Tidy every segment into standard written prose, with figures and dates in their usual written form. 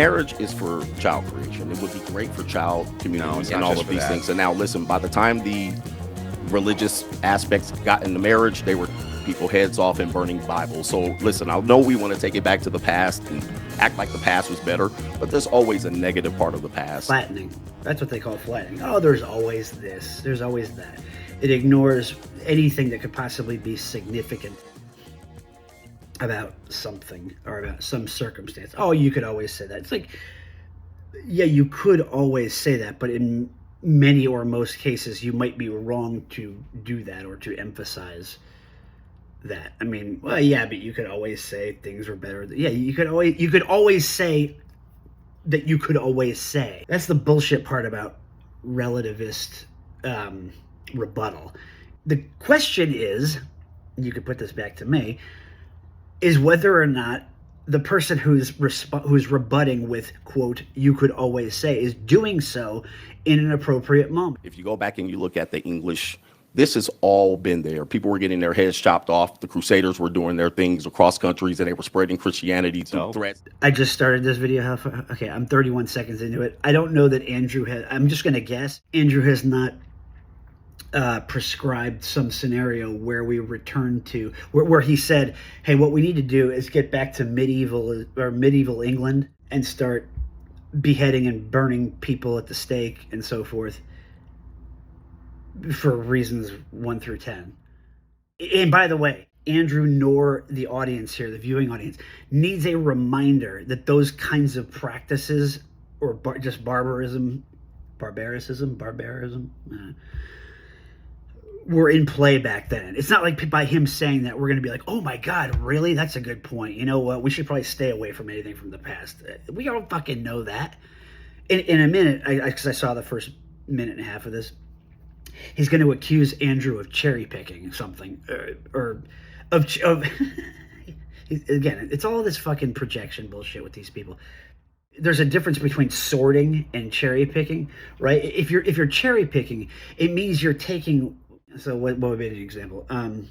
marriage is for child creation. It would be great for child communities and all of these things. And now listen, by the time the religious aspects got into marriage, they were people heads off and burning Bibles. So listen, I know we want to take it back to the past and act like the past was better, but there's always a negative part of the past. Flattening. That's what they call flattening. Oh, there's always this. There's always that. It ignores anything that could possibly be significant about something or about some circumstance. Oh, you could always say that. It's like, yeah, you could always say that, but in many or most cases, you might be wrong to do that or to emphasize that. I mean, well, yeah, but you could always say things were better. Yeah, you could always say that you could always say. That's the bullshit part about relativist rebuttal. The question is, you could put this back to me, is whether or not the person who's rebutting with, quote, you could always say, is doing so in an appropriate moment. If you go back and you look at the English, this has all been there. People were getting their heads chopped off. The Crusaders were doing their things across countries, and they were spreading Christianity through threats. I just started this video. Okay, I'm 31 seconds into it. I don't know that Andrew has, I'm just going to guess, Andrew has not prescribed some scenario where we return to, where he said, hey, what we need to do is get back to medieval England and start beheading and burning people at the stake and so forth, for reasons 1 through 10. And by the way, Andrew nor the audience here, the viewing audience, needs a reminder that those kinds of practices, or just barbarism, were in play back then. It's not like by him saying that we're going to be like, oh my God, really? That's a good point. You know what? We should probably stay away from anything from the past. We all fucking know that. In a minute, because I saw the first minute and a half of this, he's going to accuse Andrew of cherry picking something, or of again, it's all this fucking projection bullshit with these people. There's a difference between sorting and cherry picking, right? If you're cherry picking, it means you're taking. So what would be an example? I'm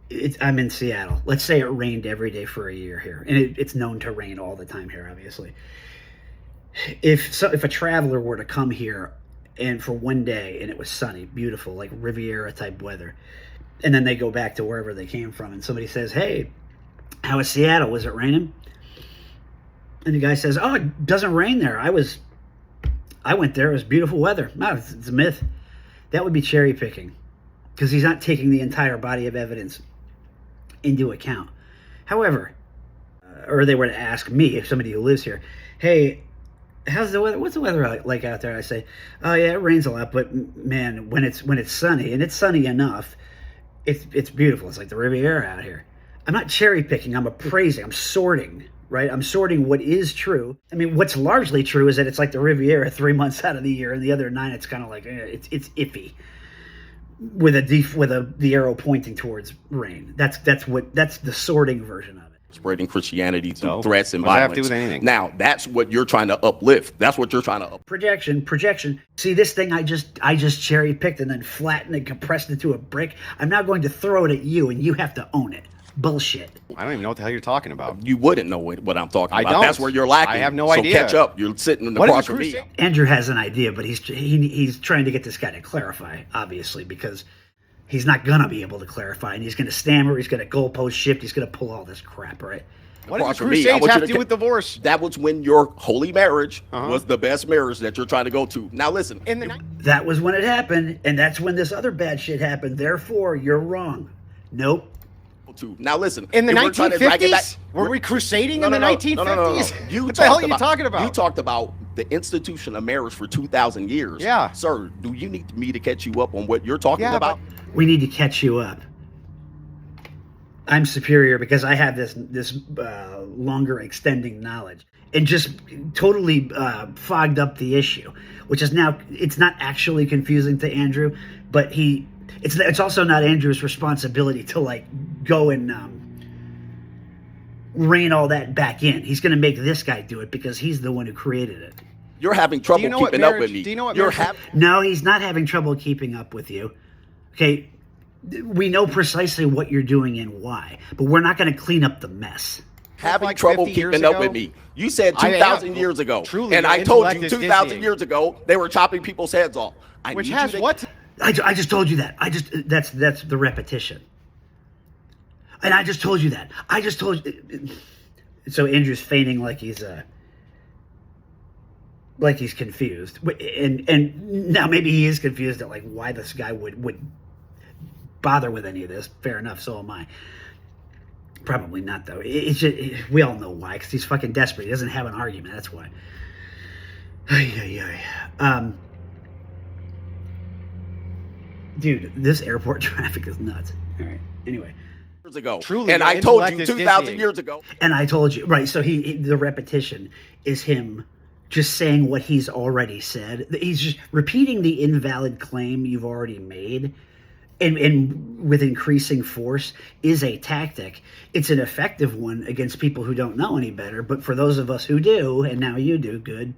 in Seattle. Let's say it rained every day for a year here, and it's known to rain all the time here, obviously. If a traveler were to come here and for one day and it was sunny, beautiful, like Riviera type weather, and then they go back to wherever they came from, and somebody says, hey, how was Seattle? Was it raining? And the guy says, oh, it doesn't rain there. I went there. It was beautiful weather. No, it's a myth. That would be cherry picking, because he's not taking the entire body of evidence into account. However, or they were to ask me, if somebody who lives here, hey, how's the weather? What's the weather like out there? I say, oh yeah, it rains a lot, but man, when it's sunny, and it's sunny enough, it's beautiful. It's like the Riviera out here. I'm not cherry picking. I'm appraising. I'm sorting. Right? I'm sorting what is true. I mean, what's largely true is that it's like the Riviera 3 months out of the year, and the other 9, it's kind of like it's iffy, with the arrow pointing towards rain. That's the sorting version of it. Spreading Christianity through threats and violence. What does that have to do with anything? Now, that's what you're trying to uplift. That's what you're trying to Projection. See, this thing I just cherry picked and then flattened and compressed into a brick. I'm now going to throw it at you, and you have to own it. Bullshit. I don't even know what the hell you're talking about. You wouldn't know what I'm talking about. I don't. That's where you're lacking. I have no so idea. Catch up. You're sitting across from me. Andrew has an idea, but he's trying to get this guy to clarify, obviously, because he's not going to be able to clarify, and he's going to stammer, he's going to goalpost shift, he's going to pull all this crap, right? What does the Crusades have to do with divorce? That was when your holy marriage was the best marriage that you're trying to go to. Now listen. That was when it happened, and that's when this other bad shit happened. Therefore, you're wrong. Nope. Now listen. In the 1950s? Were we crusading in the 1950s? No. What the hell are you talking about? You talked about the institution of marriage for 2,000 years. Yeah. Sir, do you need me to catch you up on what you're talking about? We need to catch you up. I'm superior because I have this longer extending knowledge, and just totally fogged up the issue, which is now, it's not actually confusing to Andrew, but it's also not Andrew's responsibility to like go and rein all that back in. He's going to make this guy do it because he's the one who created it. You're having trouble keeping up with me. Do you know what No, he's not having trouble keeping up with you. Okay, We know precisely what you're doing and why, but we're not going to clean up the mess. Having like trouble 50 years keeping up ago? with me. You said 2,000 years ago. Truly, and your I told you intellect is 2,000 dizzying. years ago, they were chopping people's heads off. Which has what? I just told you that. That's the repetition. And I just told you that. I just told you. So Andrew's feigning like he's confused, and now maybe he is confused at like why this guy would bother with any of this. Fair enough. So am I. Probably not though. It's just, we all know why, because he's fucking desperate. He doesn't have an argument. That's why. Dude, this airport traffic is nuts. All right. Anyway. Years ago. Truly, and I told you 2,000 years ago. And I told you, right? So the repetition is him just saying what he's already said. He's just repeating the invalid claim you've already made. And with increasing force is a tactic. It's an effective one against people who don't know any better. But for those of us who do, and now you do, good,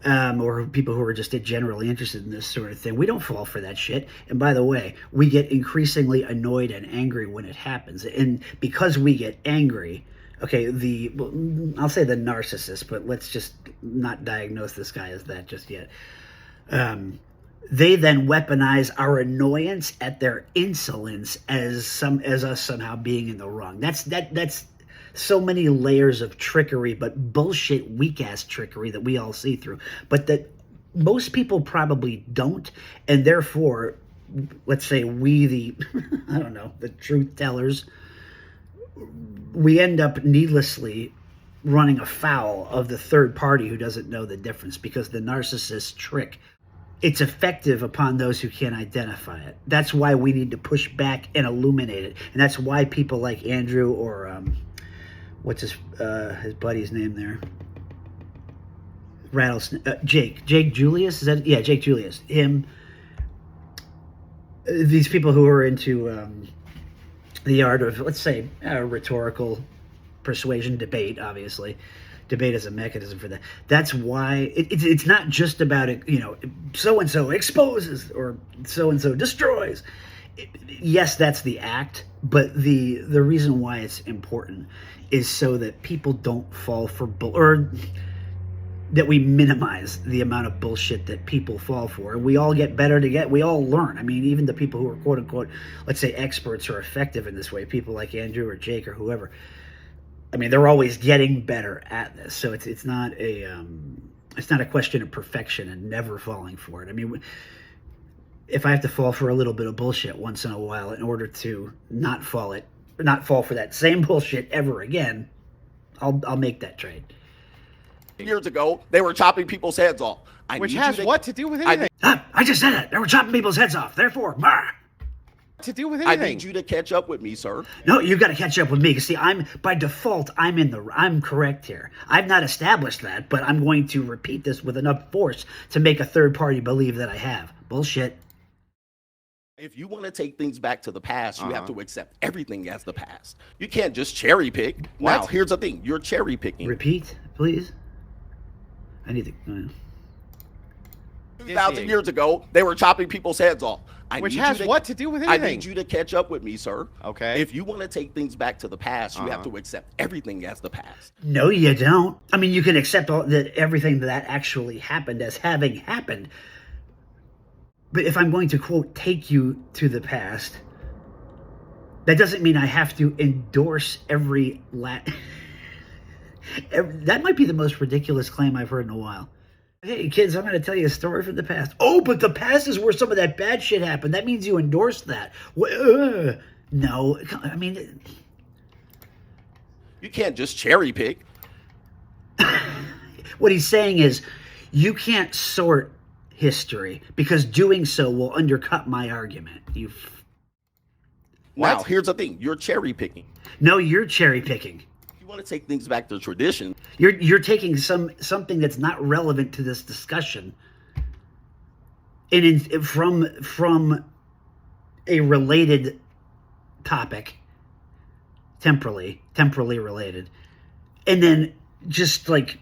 or people who are just generally interested in this sort of thing, we don't fall for that shit. And by the way, we get increasingly annoyed and angry when it happens. And because we get angry, okay, I'll say the narcissist, but let's just not diagnose this guy as that just yet. They then weaponize our annoyance at their insolence as us somehow being in the wrong. That's so many layers of trickery, but bullshit, weak ass trickery that we all see through, but that most people probably don't, and therefore, let's say we the the truth tellers, we end up needlessly running afoul of the third party who doesn't know the difference, because the narcissist trick, it's effective upon those who can't identify it. That's why we need to push back and illuminate it. And that's why people like Andrew or what's his buddy's name there? Rattlesnake. Jake Julius? Is that? Yeah, Jake Julius. Him. These people who are into the art of, let's say, rhetorical persuasion, debate, obviously. Debate is a mechanism for that. That's why it's not just about it, so-and-so exposes or so-and-so destroys. Yes, that's the act, but the reason why it's important is so that people don't fall for or that we minimize the amount of bullshit that people fall for. And we all get better we all learn. I mean, even the people who are quote unquote, let's say, experts or effective in this way, people like Andrew or Jake or whoever, I mean, they're always getting better at this. So it's not a question of perfection and never falling for it. I mean, if I have to fall for a little bit of bullshit once in a while in order to not fall for that same bullshit ever again, I'll make that trade. Years ago, they were chopping people's heads off. Which has what to do with anything? I just said it. They were chopping people's heads off. Therefore, to do with anything. I need you to catch up with me, sir. No, you've got to catch up with me. See, by default, I'm correct here. I've not established that, but I'm going to repeat this with enough force to make a third party believe that I have. Bullshit. If you want to take things back to the past, you have to accept everything as the past. You can't just cherry pick. Wow, here's the thing. You're cherry picking. Repeat, please. I need to... 2,000 years ago, they were chopping people's heads off. Which has what to do with anything? I need you to catch up with me, sir. Okay. If you want to take things back to the past, you have to accept everything as the past. No, you don't. I mean, you can accept everything that actually happened as having happened. But if I'm going to, quote, take you to the past, that doesn't mean I have to endorse every that might be the most ridiculous claim I've heard in a while. Hey, kids, I'm going to tell you a story from the past. Oh, but the past is where some of that bad shit happened. That means you endorse that. No, I mean... You can't just cherry pick. What he's saying is, you can't sort history, because doing so will undercut my argument. Wow, here's the thing. You're cherry picking. No, you're cherry picking. You want to take things back to tradition. You're taking something that's not relevant to this discussion, and from a related topic, temporally related, and then just like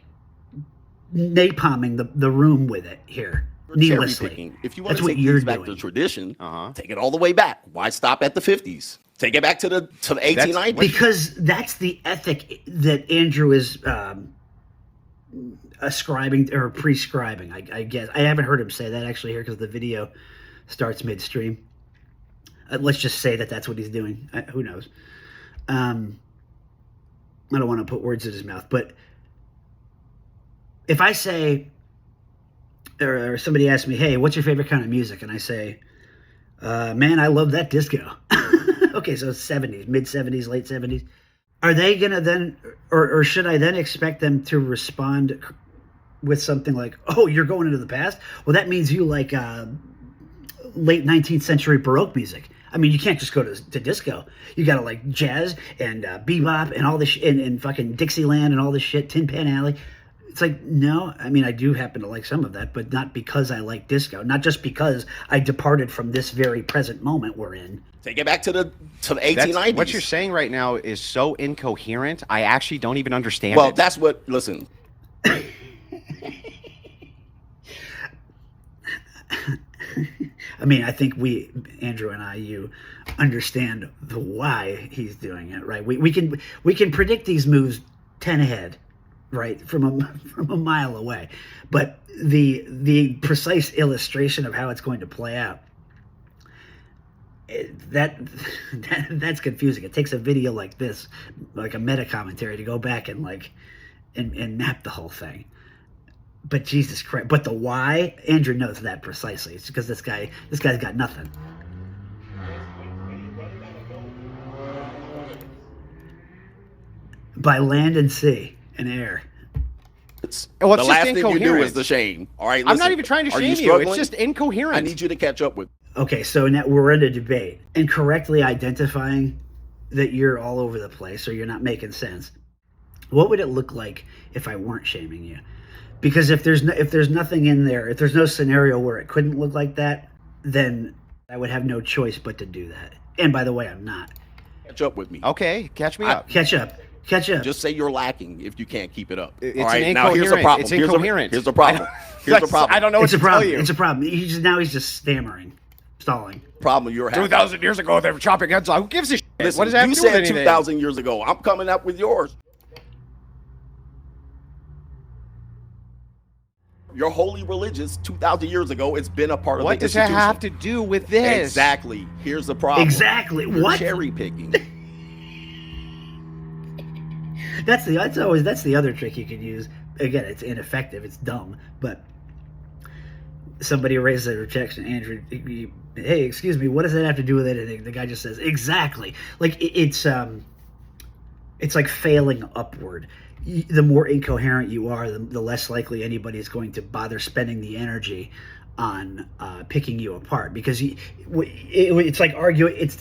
napalming the room with it here. needlessly. If you want That's to what take you're things back doing. to tradition, take it all the way back. Why stop at the 50s? Take it back to the 1890s. Because that's the ethic that Andrew is ascribing or prescribing. I guess I haven't heard him say that actually here because the video starts midstream. Let's just say that that's what he's doing. Who knows? I don't want to put words in his mouth, but if I say, or somebody asks me, hey, what's your favorite kind of music? And I say, man, I love that disco. Okay, so 70s, mid-70s, late 70s. Are they going to then, or should I then expect them to respond with something like, oh, you're going into the past? Well, that means you like late 19th century Baroque music. I mean, you can't just go to disco. You got to like jazz and bebop and all this and fucking Dixieland and all this shit, Tin Pan Alley. It's like, no, I mean, I do happen to like some of that, but not because I like disco. Not just because I departed from this very present moment we're in. Take it back to the 1890s. What you're saying right now is so incoherent, I actually don't even understand Well, it. that's what, listen. I mean, I think Andrew and you understand the why he's doing it, right? We can predict these moves 10 ahead, right, from a mile away. But the precise illustration of how it's going to play out, that's confusing. It takes a video like this, like a meta commentary, to go back and and map the whole thing. But Jesus Christ! But the why, Andrew knows that precisely. It's because this guy's got nothing. By land and sea and air. Well, it's the last thing you do incoherent. is the shame. All right, I'm not even trying to shame you. It's just incoherent. I need you to catch up with. Okay, so now we're in a debate, and correctly identifying that you're all over the place or you're not making sense. What would it look like if I weren't shaming you? Because if there's nothing in there, if there's no scenario where it couldn't look like that, then I would have no choice but to do that. And by the way, I'm not. Catch up with me. Okay, catch me up. Catch up. Just say you're lacking if you can't keep it up. It's all right, an now here's the problem. It's incoherent. Here's the problem. Here's the problem. I don't know what It's a to problem. tell you. It's a problem. He's just stammering, stalling. Problem you're having. 2,000 years ago, they were chopping heads off. Who gives a shit? Listen, What does that have you to do with said anything? 2,000 years ago. I'm coming up with yours. You're wholly religious 2,000 years ago. It's been a part of What the does that institution. have to do with this? Exactly. Here's the problem. Exactly. You're What? cherry picking. That's the other trick you could use. Again, it's ineffective. It's dumb. But somebody raises a rejection. Andrew, hey, excuse me. What does that have to do with anything? The guy just says exactly. Like it's like failing upward. The more incoherent you are, the less likely anybody is going to bother spending the energy on picking you apart. Because it's like arguing. It's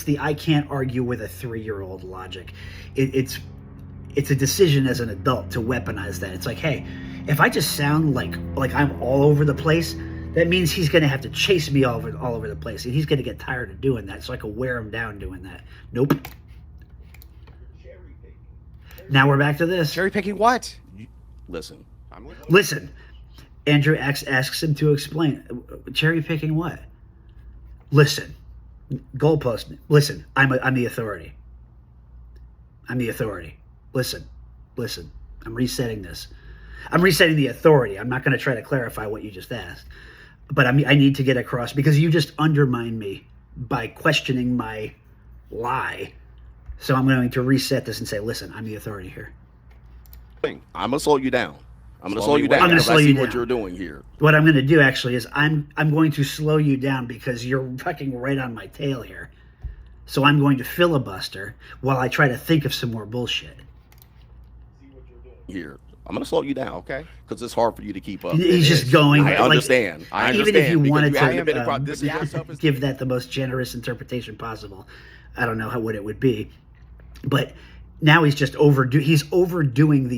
the I can't argue with a 3-year-old logic. It's a decision as an adult to weaponize that. It's like, hey, if I just sound like I'm all over the place, that means he's going to have to chase me all over the place, and he's going to get tired of doing that. So I can wear him down doing that. Nope. Now we're back to this. Cherry picking what? Listen. Listen. Andrew asks him to explain. Cherry picking what? Listen. Goalpost. Listen. I'm the authority. I'm the authority. Listen. I'm resetting this. I'm resetting the authority. I'm not going to try to clarify what you just asked. But I need to get across because you just undermined me by questioning my lie. So I'm going to reset this and say, listen, I'm the authority here. I'm going to slow you down. I'm going to slow you down. I'm going to slow you down. What you're doing here. What I'm going to do actually is I'm going to slow you down because you're fucking right on my tail here. So I'm going to filibuster while I try to think of some more bullshit. Here. I'm going to slow you down, Okay. Because it's hard for you to keep up. He's just going. I understand. I understand. Even if you wanted to give that the most generous interpretation possible, I don't know what it would be. But now he's just he's overdoing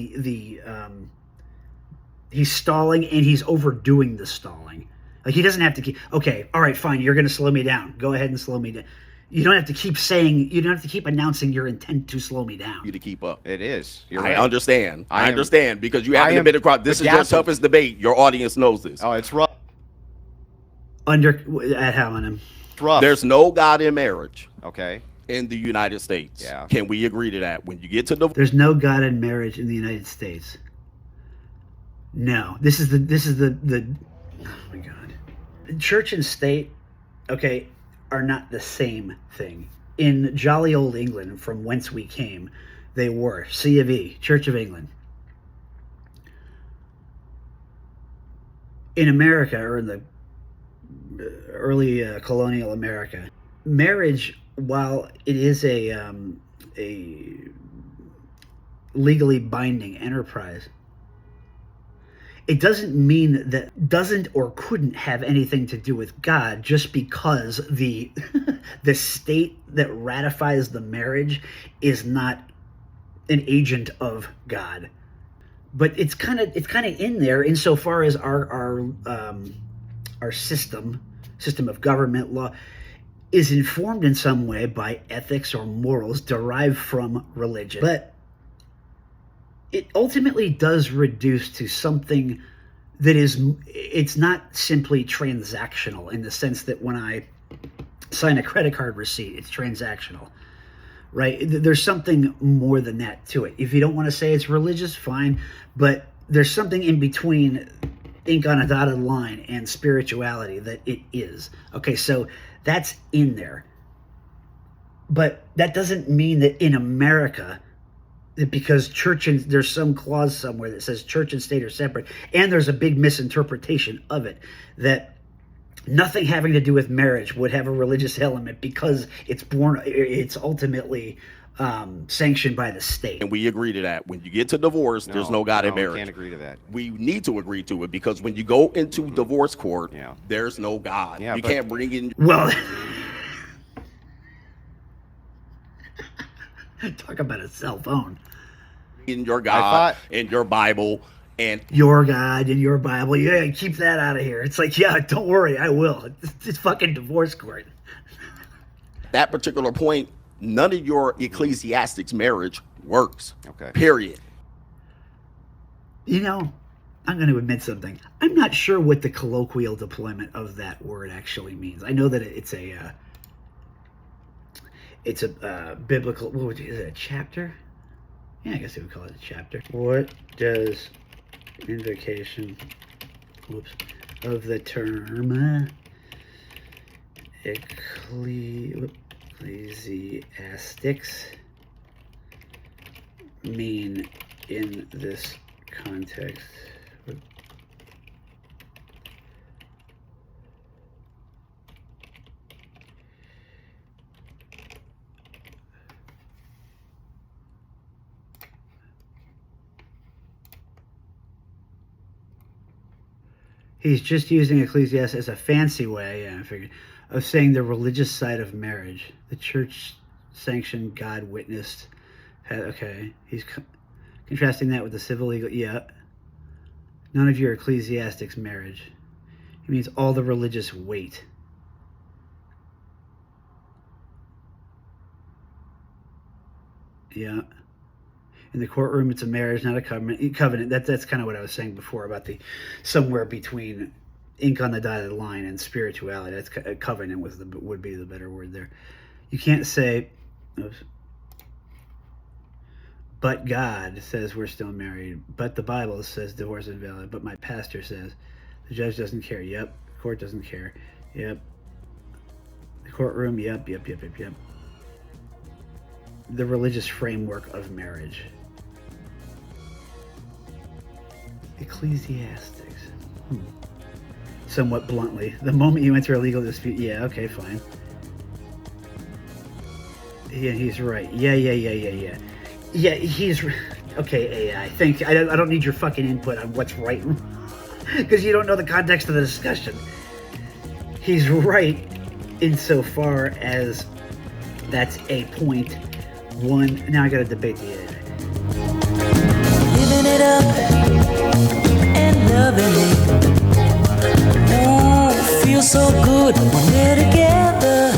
he's stalling and he's overdoing the stalling. Like he doesn't have to keep, okay, all right, fine, you're going to slow me down. Go ahead and slow me down. You don't have to keep announcing your intent to slow me down. You to keep up. It is. You're right. I understand because you haven't been across. This is your toughest debate. Your audience knows this. Oh, it's rough. At how many? Rough. There's no God in marriage. Okay. In the United States. Yeah. Can we agree to that? When you get to There's no God in marriage in the United States. No. This is the oh my God. Church and state, okay, are not the same thing. In jolly old England, from whence we came, they were C of E, Church of England. In America, or in the early colonial America, marriage, while it is a legally binding enterprise, it doesn't mean that doesn't or couldn't have anything to do with God just because the the state that ratifies the marriage is not an agent of God. But it's kind of in there insofar as our system of government law is informed in some way by ethics or morals derived from religion. But it ultimately does reduce to something that it's not simply transactional in the sense that when I sign a credit card receipt, it's transactional, right? There's something more than that to it. If you don't want to say it's religious, fine, but there's something in between ink on a dotted line and spirituality that it is. Okay, so that's in there. But that doesn't mean that in America, that because there's some clause somewhere that says church and state are separate, and there's a big misinterpretation of it, that nothing having to do with marriage would have a religious element because it's ultimately sanctioned by the state. And we agree to that. When you get to divorce, there's no God in marriage. We can't agree to that. We need to agree to it because when you go into divorce court, there's no God. You can't bring in... Well... Talk about a cell phone. In your God, in your Bible, and... Your God, in your Bible. Yeah, keep that out of here. It's like, yeah, don't worry, I will. It's fucking divorce court. That particular point, none of your ecclesiastics marriage works. Okay. Period. You know, I'm going to admit something. I'm not sure what the colloquial deployment of that word actually means. I know that it's a biblical, what is it, a chapter? Yeah, I guess they would call it a chapter. What does invocation of the term ecclesiastics mean in this context? He's just using Ecclesiastes as a fancy way, I figured, of saying the religious side of marriage. The church sanctioned, God witnessed. Okay, he's contrasting that with the civil legal. Yeah. None of your ecclesiastics marriage. He means all the religious weight. Yeah. In the courtroom, it's a marriage, not a covenant. That's kind of what I was saying before about the somewhere between ink on the dotted line and spirituality. That's a covenant would be the better word there. You can't say, oops, but God says we're still married, but the Bible says divorce is invalid, but my pastor says the judge doesn't care. Yep. The court doesn't care. Yep. The courtroom. Yep. The religious framework of marriage. Ecclesiastics. Somewhat bluntly, the moment you enter a legal dispute, yeah, okay, fine. Yeah, he's right. Yeah, he's... Okay, AI, thank you. I don't need your fucking input on what's right, because you don't know the context of the discussion. He's right insofar as that's a point. One, now I gotta debate the AI. Living it up and loving it. Ooh, feels so good when we're together.